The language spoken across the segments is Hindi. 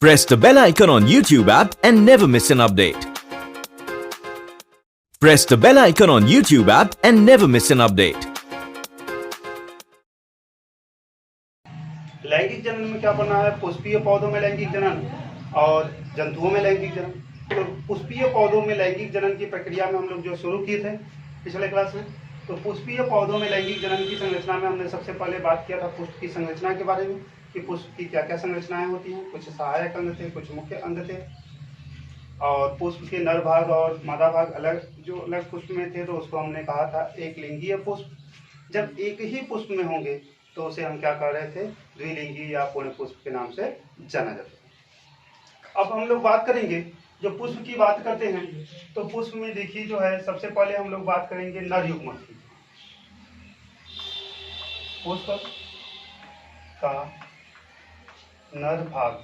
Press the bell icon on YouTube app and never miss an update. Press the bell icon on YouTube app and never miss an update. लैंगिक जनन में क्या पढ़ना है? पुष्पीय पौधों में लैंगिक जनन और जंतुओं में लैंगिक जनन। तो पुष्पीय पौधों में लैंगिक जनन की प्रक्रिया में हम लोग जो शुरू किए थे पिछले क्लास में, तो पुष्पीय पौधों में लैंगिक जनन की संरचना में हमने सबसे पहले बात किया था पुष्प की संरचना के बारे में कि पुष्प की क्या क्या संरचनाएं होती हैं। कुछ सहायक अंग थे, कुछ मुख्य अंग थे, और पुष्प के नर भाग और मादा भाग अलग पुष्प में थे, तो उसको हमने कहा था एक लिंगीय पुष्प। जब एक ही पुष्प में होंगे तो उसे हम क्या कह रहे थे? द्विलिंगी या पूर्ण पुष्प के नाम से जाना जाता है। अब हम लोग बात करेंगे, जो पुष्प की बात करते हैं तो पुष्प में देखिए जो है, सबसे पहले हम लोग बात करेंगे नर युग्मक की। पुष्प का नर भाग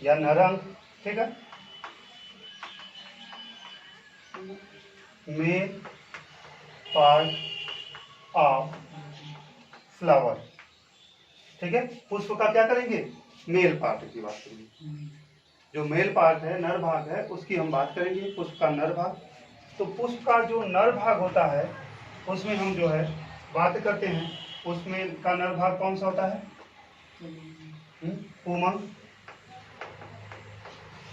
या नर अंग, ठीक है, मेल पार्ट ऑफ फ्लावर, ठीक है। पुष्प का क्या करेंगे? मेल पार्ट की बात करेंगे। जो मेल पार्ट है, नर भाग है, उसकी हम बात करेंगे, पुष्प का नर भाग। तो पुष्प का जो नर भाग होता है उसमें हम जो है बात करते हैं, उसमें का नर भाग कौन सा होता है? पुमंग,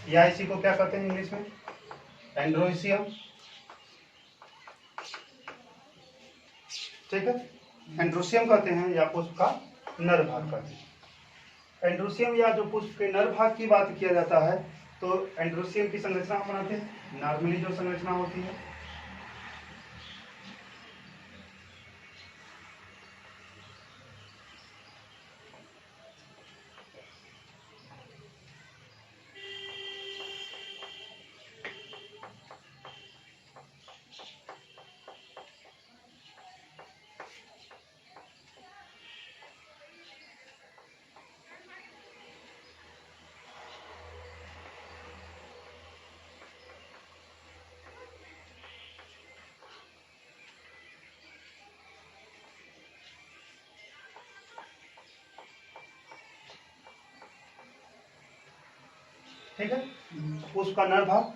या इसी को क्या कहते हैं इंग्लिश में? एंड्रोसियम, ठीक है। एंड्रोसियम कहते हैं या पुष्प का नर भाग कहते हैं। एंड्रोसियम या जो पुष्प के नर भाग की बात किया जाता है तो एंड्रोसियम की संरचना हम बनाते हैं, नॉर्मली जो संरचना होती है। ठीक है, पुष्प का नर भाग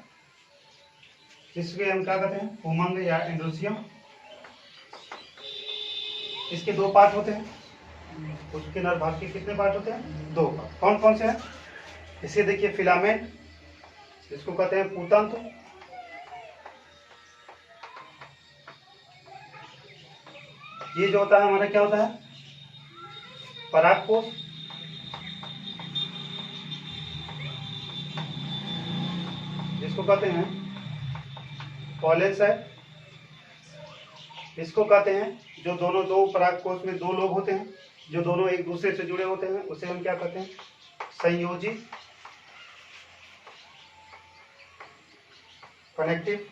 जिसके हम क्या कहते हैं? पुमंग या एंड्रोसियम। इसके दो पार्ट होते हैं। पुष्प के नर भाग के कितने पार्ट होते हैं? दो पार्ट। कौन कौन से हैं? इसे देखिए, फिलामेंट जिसको कहते हैं पूतंत्र, ये जो होता है हमारा क्या होता है? परागकोश, जिसको कहते हैं पॉलन साइट। इसको कहते हैं जो दोनों दो परागकोश में दो लोग होते हैं, जो दोनों एक दूसरे से जुड़े होते हैं, उसे हम क्या कहते हैं? संयोजी, कनेक्टिव।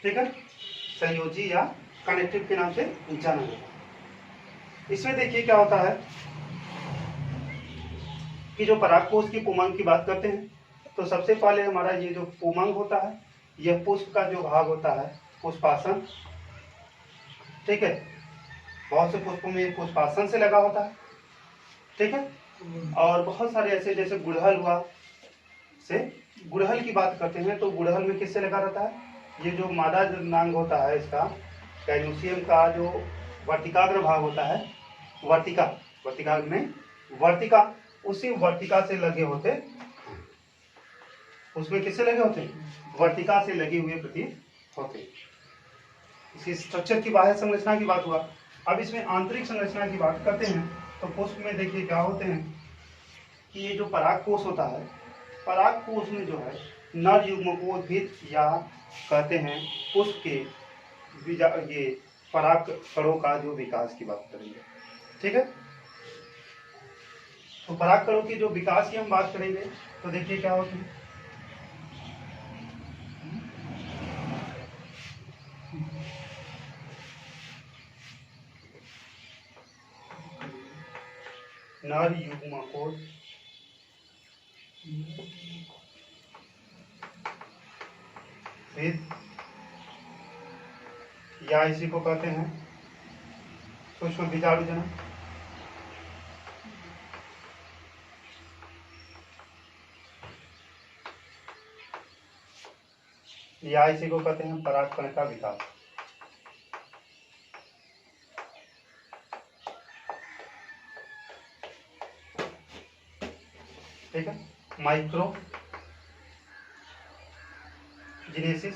ठीक है, संयोजी या कनेक्टिव के नाम से जाना जाता है। इसमें देखिए क्या होता है कि जो परागकोश की पुमंग की बात करते हैं तो सबसे पहले हमारा ये जो पुमंग होता है, यह पुष्प का जो भाग होता है पुष्पासन, ठीक है। बहुत से पुष्पों में पुष्पासन से लगा होता है, ठीक है। और बहुत सारे ऐसे, जैसे गुड़हल हुआ, से गुड़हल की बात करते हैं तो गुड़हल में किससे लगा रहता है? ये जो मादा जो नांग होता है इसका, कैल्शियम का जो वर्तिकाग्र भाग होता है, वर्तिका में वर्तिका, उसी वर्तिका से लगे होते, उसमें किससे लगे होते? वर्तिका से लगे हुए प्रतीत होते। इसकी स्ट्रक्चर की बाह्य संरचना की बात हुआ। अब इसमें आंतरिक संरचना की बात करते हैं तो पुष्प में देखिए क्या होते हैं कि ये जो परागकोश होता है, परागकोश में जो है नर युग्मकोद्भिद या कहते हैं पुष्प के ये पराग कणों का जो विकास की बात करेंगे, ठीक है। तो पराग कणों की जो विकास की हम बात करेंगे तो देखिए क्या होती है, नर युग्मकोड भेद, या इसी को कहते हैं सूक्ष्म बीजाणु जनन, या इसी को कहते हैं परागकण का विकास। ठीक है, माइक्रो जीनेसिस,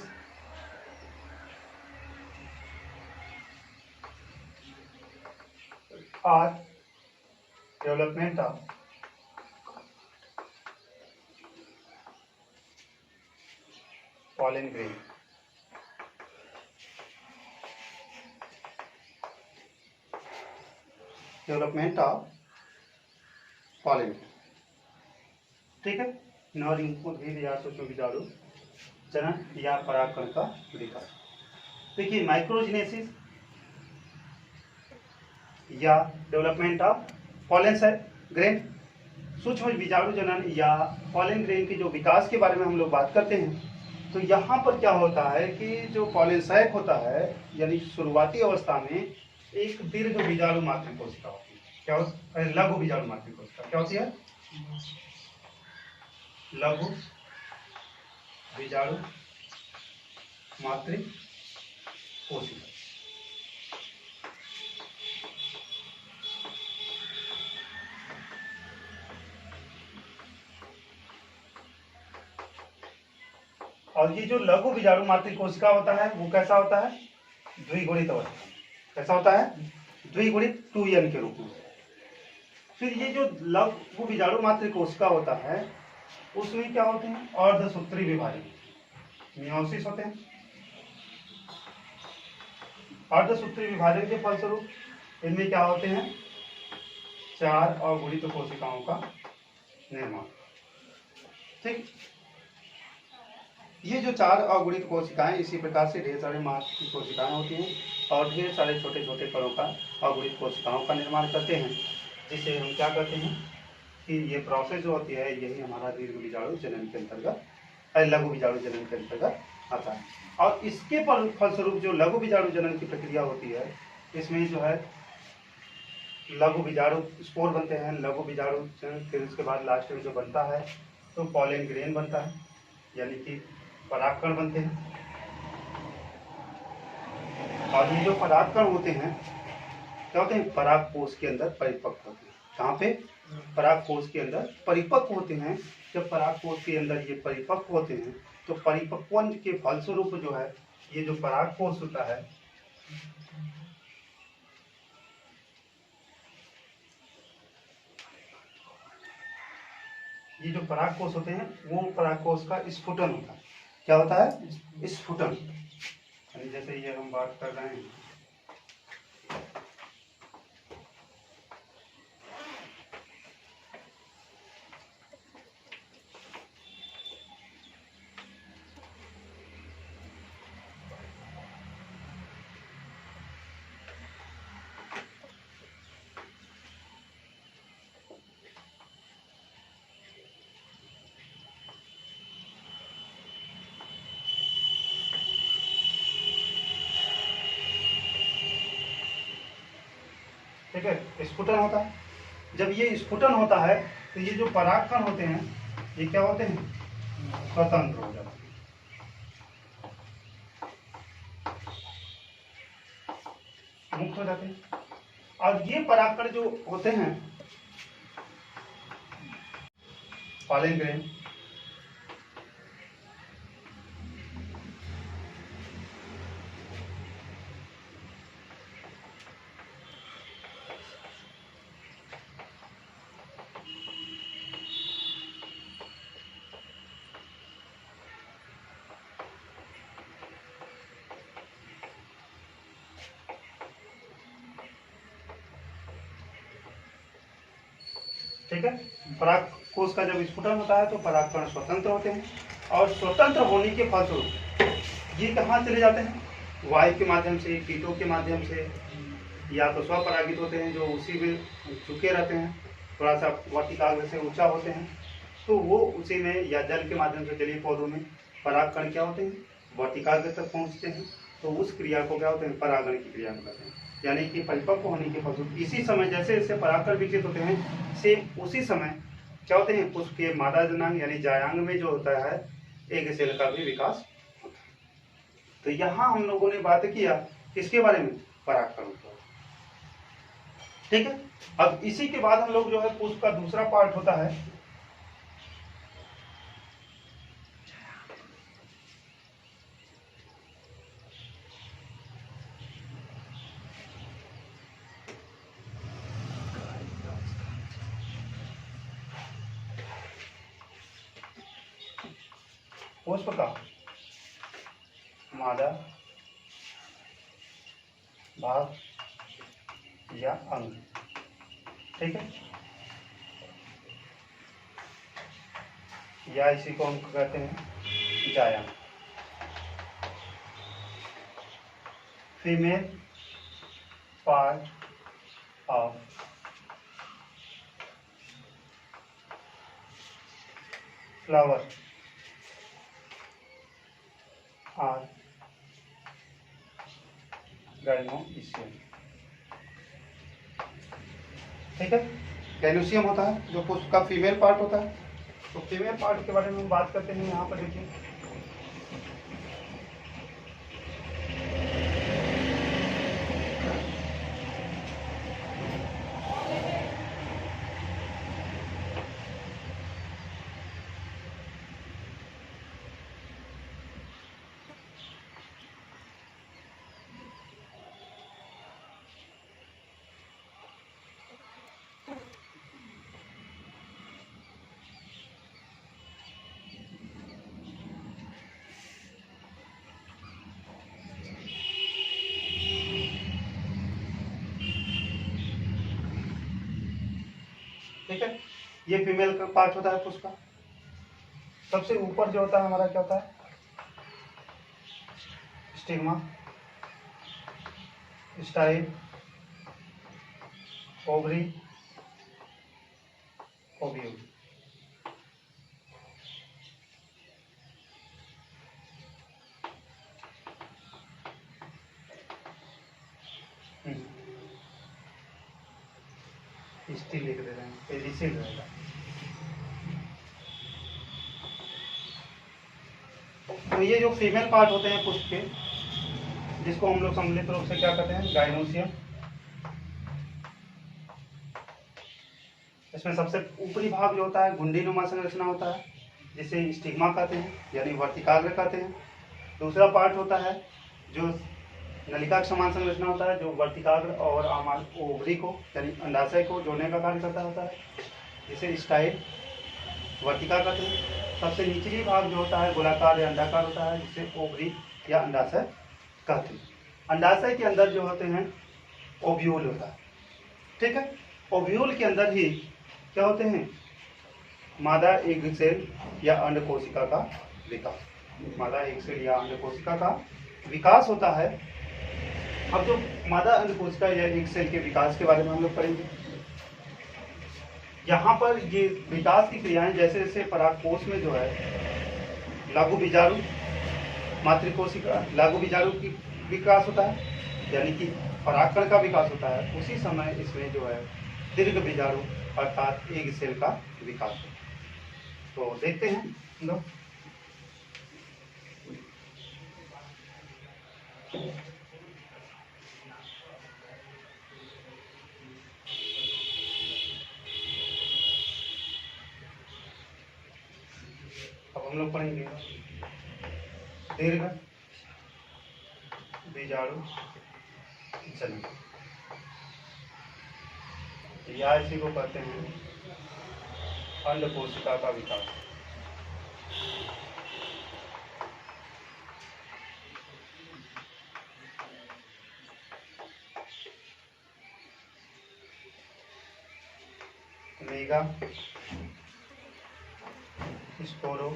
और development of pollen grain। Development of pollen grain। ठीक है, सूक्ष्म बीजाणु जनन या परागकण का विकास। देखिए, माइक्रोजीनेसिस या डेवलपमेंट ऑफ पॉलन ग्रेन, सूक्ष्म बीजाणु जनन या पॉलन ग्रेन के जो विकास के बारे में हम लोग बात करते हैं, तो यहाँ पर क्या होता है कि जो पॉलन सैक होता है, यानी शुरुआती अवस्था में एक दीर्घ बीजाणु मात्र कोशिका होती है। क्या होता है? लघु बीजाणु मात्र कोशिका क्या होती है? लघु बीजाणु मात्र कोशिका। और ये जो लघु बीजाणु मात्र कोशिका होता है वो कैसा होता है? द्विगुणित अवस्था। कैसा होता है? द्विगुणित 2n के रूप में। फिर ये जो लघु बीजाणु मात्र कोशिका होता है उसमें क्या होते हैं? अर्धसूत्री विभाजन, मियोसिस होते हैं। अर्धसूत्री विभाजन के फलस्वरूप इनमें क्या होते हैं? 4 अगुणित कोशिकाओं का निर्माण। ठीक, ये जो 4 अगुणित कोशिकाएं इसी प्रकार से ढेर सारे मात्र की कोशिकाएं होती हैं और ढेर सारे छोटे छोटे कणों का अगुणित कोशिकाओं का निर्माण करते हैं, जिसे हम क्या कहते हैं कि ये प्रोसेस जो होती है यही हमारा दीर्घ बीजाणु जनन के अंतर्गत, लघु बीजाणु जनन के अंतर्गत आता है। और इसके फलस्वरूप जो लघु बीजाणु जनन की प्रक्रिया होती है, इसमें जो है लघु बीजाणु स्पोर बनते हैं, लघु बीजाणु जनन, फिर उसके बाद लास्ट में जो बनता है तो पॉलन ग्रेन बनता है, यानी कि परागकण बनते हैं। और ये जो परागकण होते हैं क्या होते हैं? परागकोश के अंदर परिपक्व होते हैं। कहाँ पे? परागकोश के अंदर परिपक्व होते हैं। जब परागकोश के अंदर ये परिपक्व होते हैं तो परिपक्वन के फलस्वरूप जो है ये जो परागकोश होता है ये जो परागकोश होते हैं वो परागकोश का स्फुटन होता है। क्या होता है? स्फुटन। यानी जैसे ये हम बात कर रहे हैं, ठीक है, स्फुटन होता है। जब ये स्फुटन होता है तो ये जो परागकण होते हैं ये क्या होते हैं? स्वतंत्र हो जाते हैं, मुक्त हो जाते हैं। और ये परागकण जो होते हैं पॉलन ग्रेन, ठीक है, परागकोश का जब स्फुटन होता है तो परागकण स्वतंत्र होते हैं और स्वतंत्र होने के फलस्वरूप ये कहाँ चले जाते हैं? वायु के माध्यम से, कीटों के माध्यम से, या तो स्वपरागित होते हैं जो उसी में झुके रहते हैं, थोड़ा सा वर्टिकाग्र से ऊंचा होते हैं, तो वो उसी में, या जल के माध्यम से जलीय पौधों में परागकण क्या होते हैं? वर्टिकाग्र तक पहुँचते हैं, तो उस क्रिया को क्या होते हैं? परागण की क्रिया कहते हैं। यानी कि परिपक्व होने के फलस्वरूप इसी समय जैसे जैसे परागकण विकसित होते हैं, सेम उसी समय क्या होते हैं, पुष्प के मादा जनांग यानी जायांग में जो होता है एग सेल का भी विकास होता है। तो यहाँ हम लोगों ने बात किया किसके बारे में, परागकण के। ठीक है, अब इसी के बाद हम लोग जो है पुष्प का दूसरा पार्ट होता है पुष्प का मादा भाग या अंग। ठीक है, या इसी को हम कहते हैं जायांग। Female part of flower or gynoecium. ठीक है, गाइनोइशियम होता है जो पुष्प का फीमेल पार्ट होता है। तो फीमेल पार्ट के बारे में हम बात करते हैं। यहाँ पर देखिए, ठीक है, ये फीमेल का पार्ट होता है पुष्प का। सबसे ऊपर जो होता है हमारा क्या होता है, stigma, style, ovary, ovule. Still लिख दे रहे हैं, पेडिसिल रहेगा। तो ये जो फीमेल पार्ट होते हैं पुष्प के, जिसको हम लोग सम्मिलित रूप से क्या कहते हैं, गाइनोसियम। इसमें सबसे ऊपरी भाग जो होता है घुंडीनुमा संरचना होता है, जिसे स्टिग्मा कहते हैं यानी वर्तिकाग्र कहते हैं। दूसरा पार्ट होता है जो नलिका के समान संरचना होता है, जो वर्तिकाग्र और ओवरी को यानी अंडाशय को जोड़ने का कार्य करता होता है, जिसे स्टाइल वर्तिका कहते हैं। सबसे निचली भाग जो होता है गोलाकार या अंडाकार होता है, जिसे ओवरी या अंडाशय कहते हैं। अंडाशय के अंदर जो होते हैं ओव्यूल होता है। ठीक है, ओव्यूल के अंदर ही क्या होते हैं, मादा एग सेल या अंड कोशिका का विकास। मादा एग सेल या अंड कोशिका का विकास होता है। अब जो मादा अंड कोशिका या एग सेल के विकास के बारे में हम लोग पढ़ेंगे। यहाँ पर ये विकास की क्रियाएं जैसे जैसे परागकोश में जो है लागू बीजाणु, मातृकोशिका, लागू बीजाणु की विकास होता है यानी कि परागकण का विकास होता है, उसी समय इसमें जो है दीर्घ बीजाणु अर्थात एग सेल का विकास होता है। तो देखते हैं हम लोग। अब हम लोग पढ़ेंगे दीर्घ बीजाणु जनन, या इसी को कहते हैं अंड कोशिका का विकास। मेगा स्पोरो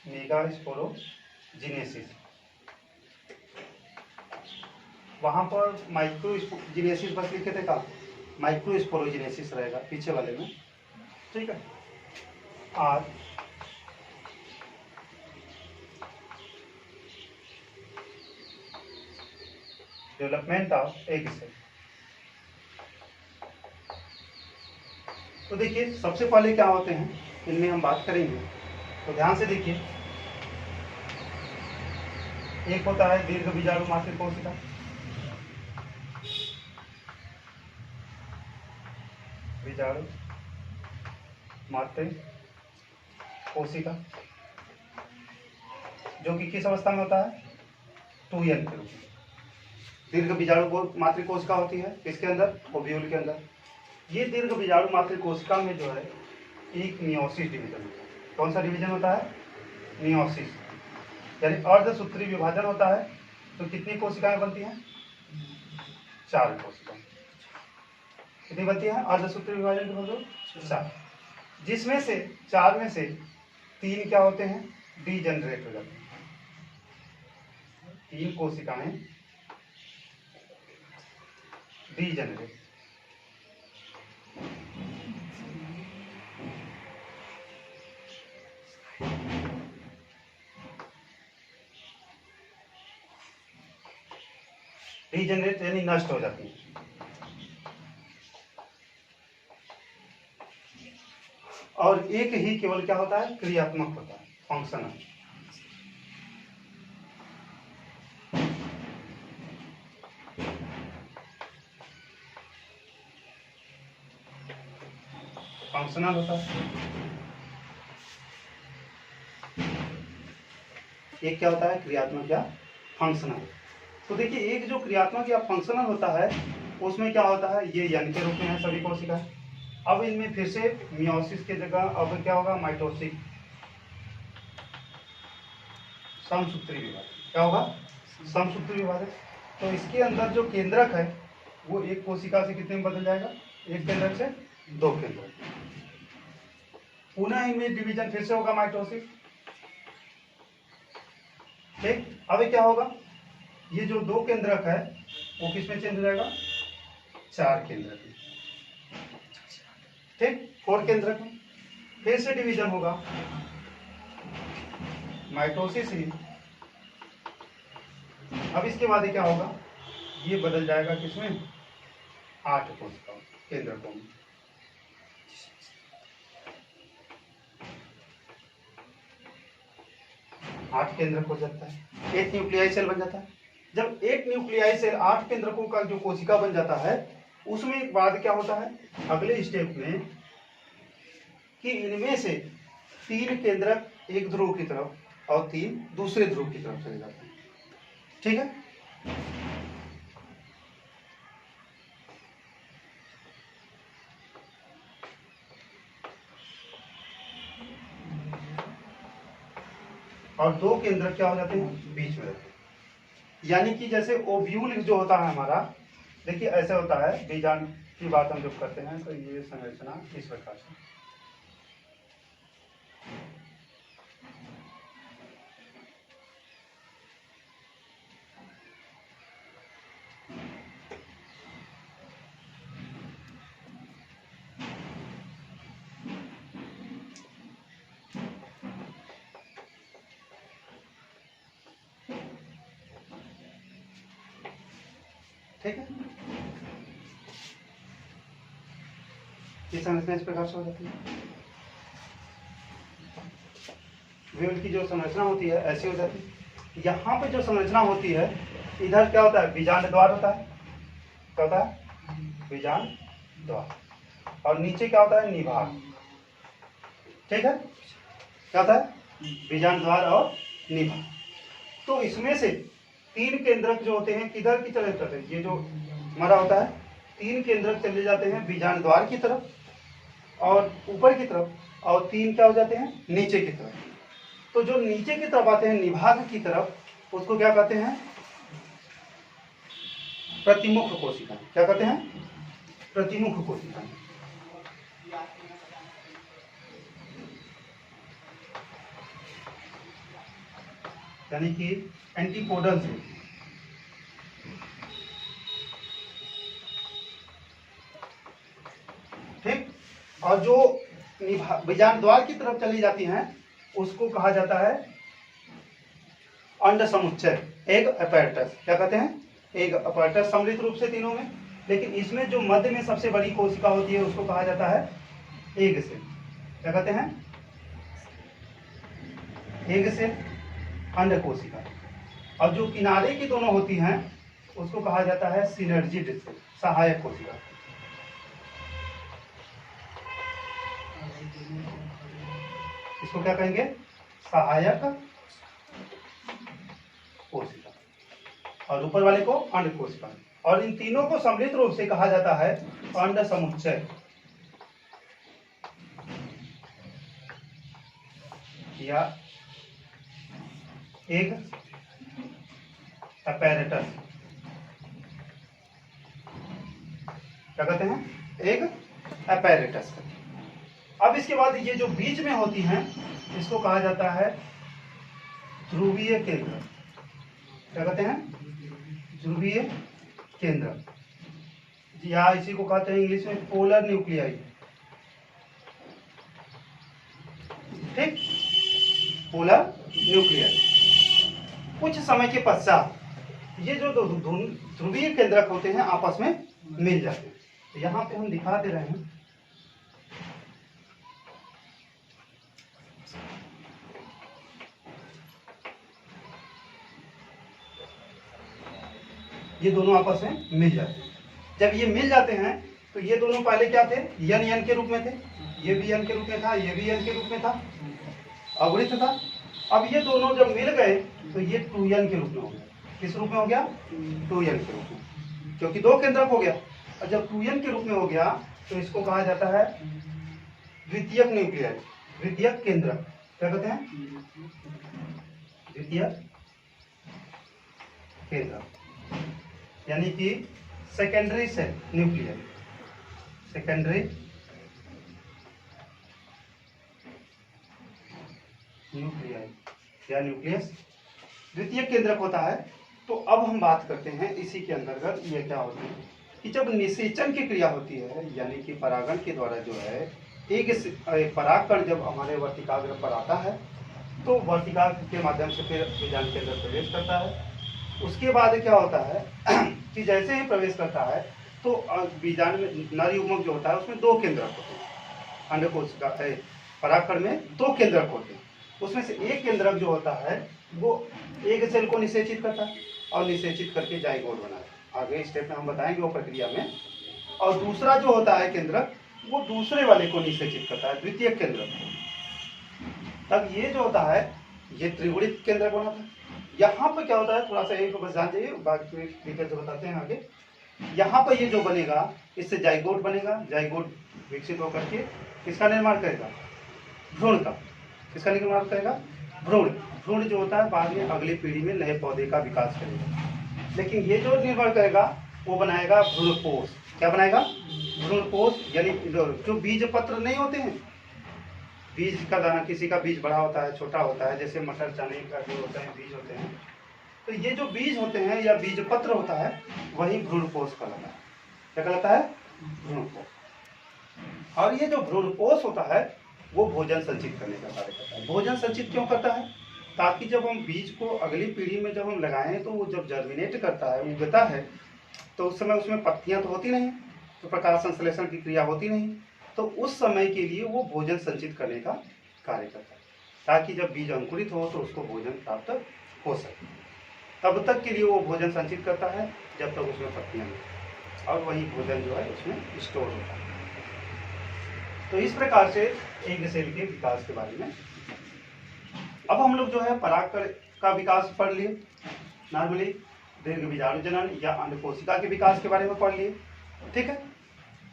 मेगा स्पोरोजिनेसिस, वहां पर माइक्रोजिनेसिस बस लिखे थे, कहा माइक्रो स्पोरोजिनेसिस रहेगा पीछे वाले में। ठीक है, are development of egg cell. तो देखिए सबसे पहले क्या होते हैं इनमें हम बात करेंगे, तो ध्यान से देखिए। एक होता है दीर्घ बीजाणु मातृ कोशिका, बीजाणु मातृ कोशिका, जो कि किस अवस्था में होता है, 2n के रूप में। दीर्घ बीजाणु मातृ कोशिका होती है किसके अंदर, ओव्यूल के अंदर। ये दीर्घ बीजाणु मातृ कोशिका में जो है एक मियोसिस डिवीजन होता है। कौन सा डिवीजन होता है, मियोसिस, यानी अर्धसूत्री विभाजन होता है। तो कितनी कोशिकाएं बनती हैं, 4 कोशिकाएं। कितनी बनती है अर्धसूत्री विभाजन के बाद, 4, जिसमें से 4 में से 3 क्या होते हैं, डीजनरेट हो जाते हैं। 3 कोशिकाएं डीजनरेट, डीजनरेट यानी नष्ट हो जाती है। और एक ही केवल क्या होता है, क्रियात्मक होता है, फंक्शनल। फंक्शनल होता है। एक क्या होता है, क्रियात्मक या फंक्शनल। तो देखिए एक जो क्रियात्मक या फंक्शनल होता है उसमें क्या होता है, ये यन के रूप में है सभी कोशिकाएं। अब इनमें फिर से मियोसिस की जगह अब क्या होगा, माइटोसिस, समसूत्री विभाजन। क्या होगा, समसूत्री विभाजन। तो इसके अंदर जो केंद्रक है वो एक कोशिका से कितने में बदल जाएगा, एक केंद्रक से 2 केंद्रक। पुनः इनमें डिवीजन फिर से होगा, माइटोसिस। ठीक, अब क्या होगा, ये जो 2 केंद्रक है वो किसमें चेंज हो जाएगा, 4 केंद्रक में। ठीक, 4 केंद्रक में फिर से डिवीजन होगा, माइटोसिस ही। अब इसके बाद क्या होगा, ये बदल जाएगा किसमें, 8 कोशिकाओं केंद्रकों में। आठ केंद्रक हो जाता है, एक न्यूक्लियाई सेल बन जाता है। जब एक न्यूक्लियाई सेल 8 केंद्रकों का जो कोशिका बन जाता है, उसमें बाद क्या होता है अगले स्टेप में, कि इनमें से 3 केंद्रक एक ध्रुव की तरफ और 3 दूसरे ध्रुव की तरफ चले जाते हैं। ठीक है, और 2 केंद्रक क्या हो जाते हैं, बीच में रहते हैं। यानी कि जैसे ओव्यूल जो होता है हमारा, देखिए ऐसे होता है, बीजाणु की बात हम जब करते हैं तो ये संरचना इस प्रकार से। ठीक है, ये संरचना इस प्रकार से हो जाती है। व्यूल की जो संरचना होती है ऐसी हो जाती है। यहाँ पे जो संरचना होती है, इधर क्या होता है, बीजांड द्वार होता है। क्या होता है, बीजांड द्वार, और नीचे क्या होता है, निभाग। ठीक है, क्या होता है, बीजांड द्वार और निभाग। तो इसमें से 3 केंद्रक जो होते हैं किधर की तरफ जाते हैं, ये जो हमारा होता है 3 केंद्रक चले जाते हैं बीजांड द्वार की तरफ और ऊपर की तरफ, और 3 क्या हो जाते हैं नीचे की तरफ। तो जो नीचे की तरफ आते हैं निभाग की तरफ, उसको क्या कहते हैं, प्रतिमुख कोशिका। क्या कहते हैं, प्रतिमुख कोशिका। यानी कि एंटीपोडल से। ठीक, और जो बीजांड द्वार की तरफ चली जाती हैं उसको कहा जाता है अंड समुच्चय, एग अपैरेटस। क्या कहते हैं, एक अपराटस सम्मिलित रूप से तीनों में, लेकिन इसमें जो मध्य में सबसे बड़ी कोशिका होती है उसको कहा जाता है एग सेल। क्या कहते हैं? एग सेल, अंड कोशिका। और जो किनारे की दोनों होती हैं उसको कहा जाता है सिनर्जिड सेल, सहायक कोशिका। इसको क्या कहेंगे? सहायक कोशिका। और ऊपर वाले को अंड कोशिका। और इन तीनों को सम्मिलित रूप से कहा जाता है अंड समुच्चय या एग अपैरेटस। क्या कहते हैं? Egg apparatus. अब इसके बाद ये जो बीच में होती हैं इसको कहा जाता है ध्रुवीय केंद्र। क्या कहते हैं? ध्रुवीय केंद्र, या इसी को कहते हैं इंग्लिश में पोलर न्यूक्लियाई। ठीक, पोलर न्यूक्लियाई। कुछ समय के पश्चात ये जो दो ध्रुवीय केंद्रक होते हैं आपस में मिल जाते हैं। तो यहाँ पे हम दिखा दे रहे हैं, ये दोनों आपस में मिल जाते हैं। जब ये मिल जाते हैं तो ये दोनों पहले क्या थे? यन यन के रूप में थे। ये भी यन के रूप में था, ये भी यन के रूप में था, अवृत था। अब ये दोनों जब मिल गए तो ये 2n के रूप में हो गया। किस रूप में हो गया? 2n के रूप में, क्योंकि दो केंद्रक हो गया। और जब 2n के रूप में हो गया तो इसको कहा जाता है द्वितीयक न्यूक्लियाई, द्वितीयक केंद्रक। क्या कहते हैं? द्वितीयक केंद्रक, यानी कि secondary cell nuclei, secondary nuclei या न्यूक्लियस द्वितीय केंद्रक होता है। तो अब हम बात करते हैं इसी के अंतर्गत ये क्या होती है कि जब निषेचन की क्रिया होती है, यानी कि परागण के द्वारा जो है एक परागकण जब हमारे वर्तिकाग्र पर आता है तो वर्तिकाग्र के माध्यम से फिर बीजांड के अंदर प्रवेश करता है। उसके बाद क्या होता है कि जैसे ही प्रवेश करता है तो बीजांड में नर युग्मक जो होता है उसमें दो केंद्रक होते हैं। अंडकोशिका परागकण में दो केंद्रक होते हैं। उसमें से एक केंद्रक जो होता है वो एक सेल को निषेचित करता है और निषेचित करके जाइगोट बनाता है। आगे स्टेप में हम बताएंगे वो प्रक्रिया में। और दूसरा जो होता है केंद्रक वो दूसरे वाले को निषेचित करता है, द्वितीय केंद्रक। तब ये जो होता है ये त्रिगुणित केंद्रक बनाता है। यहाँ पर क्या होता है, थोड़ा सा एक बस जान जाइए, बाकी डिटेल से बताते हैं आगे। यहाँ पर ये जो बनेगा इससे जाइगोट बनेगा। जाइगोट विकसित होकर के किसका निर्माण करेगा? भ्रूण का। किसका निर्माण करेगा? भ्रूण। भ्रूण जो होता है बाद में अगली पीढ़ी में नए पौधे का विकास करेगा। लेकिन ये जो निर्माण करेगा वो बनाएगा भ्रूणपोष। क्या बनाएगा? भ्रूणपोष, यानी जो बीज पत्र नहीं होते हैं, बीज का दाना, किसी का बीज बड़ा होता है, छोटा होता है, जैसे मटर चने का जो होता है बीज होते हैं, तो ये जो बीज होते हैं या बीज पत्र होता है वही भ्रूणपोष कहलाता है। क्या कहलाता है? भ्रूणपोष। और ये जो भ्रूणपोष होता है वो भोजन संचित करने का कार्य करता है। भोजन संचित क्यों करता है? ताकि जब हम बीज को अगली पीढ़ी में जब हम लगाएं तो वो जब जर्मिनेट करता है, उगता है, तो उस समय उसमें पत्तियां तो होती नहीं, तो प्रकाश संश्लेषण की क्रिया होती नहीं, तो उस समय के लिए वो भोजन संचित करने का कार्य करता है, ताकि जब बीज अंकुरित हो तो उसको भोजन प्राप्त हो सके। तब तक के लिए वो भोजन संचित करता है जब तक उसमें पत्तियां नहीं, और वही भोजन जो है उसमें स्टोर होता है। तो इस प्रकार से एग सेल के विकास के बारे में अब हम लोग जो है परागकण का विकास पढ़ लिए, नॉर्मली दीर्घ बीजाणु जनन या अंड कोशिका के विकास के बारे में पढ़ लिए। ठीक है,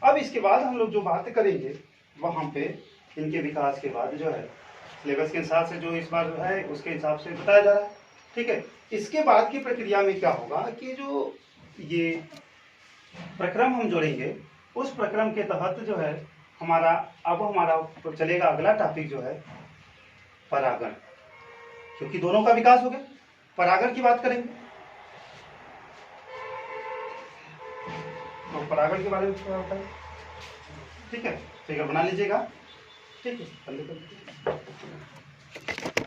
अब इसके बाद हम लोग जो बात करेंगे वहाँ पे इनके विकास के बाद जो है सिलेबस के हिसाब से जो इस बार है उसके हिसाब से बताया जा रहा है। ठीक है, इसके बाद की प्रक्रिया में क्या होगा कि जो ये प्रक्रम हम जोड़ेंगे उस प्रक्रम के तहत जो है हमारा चलेगा अगला टॉपिक जो है परागण, क्योंकि दोनों का विकास हो गया। परागण की बात करेंगे तो परागण के बारे में क्या होता है। ठीक है, फिगर बना लीजिएगा। ठीक है,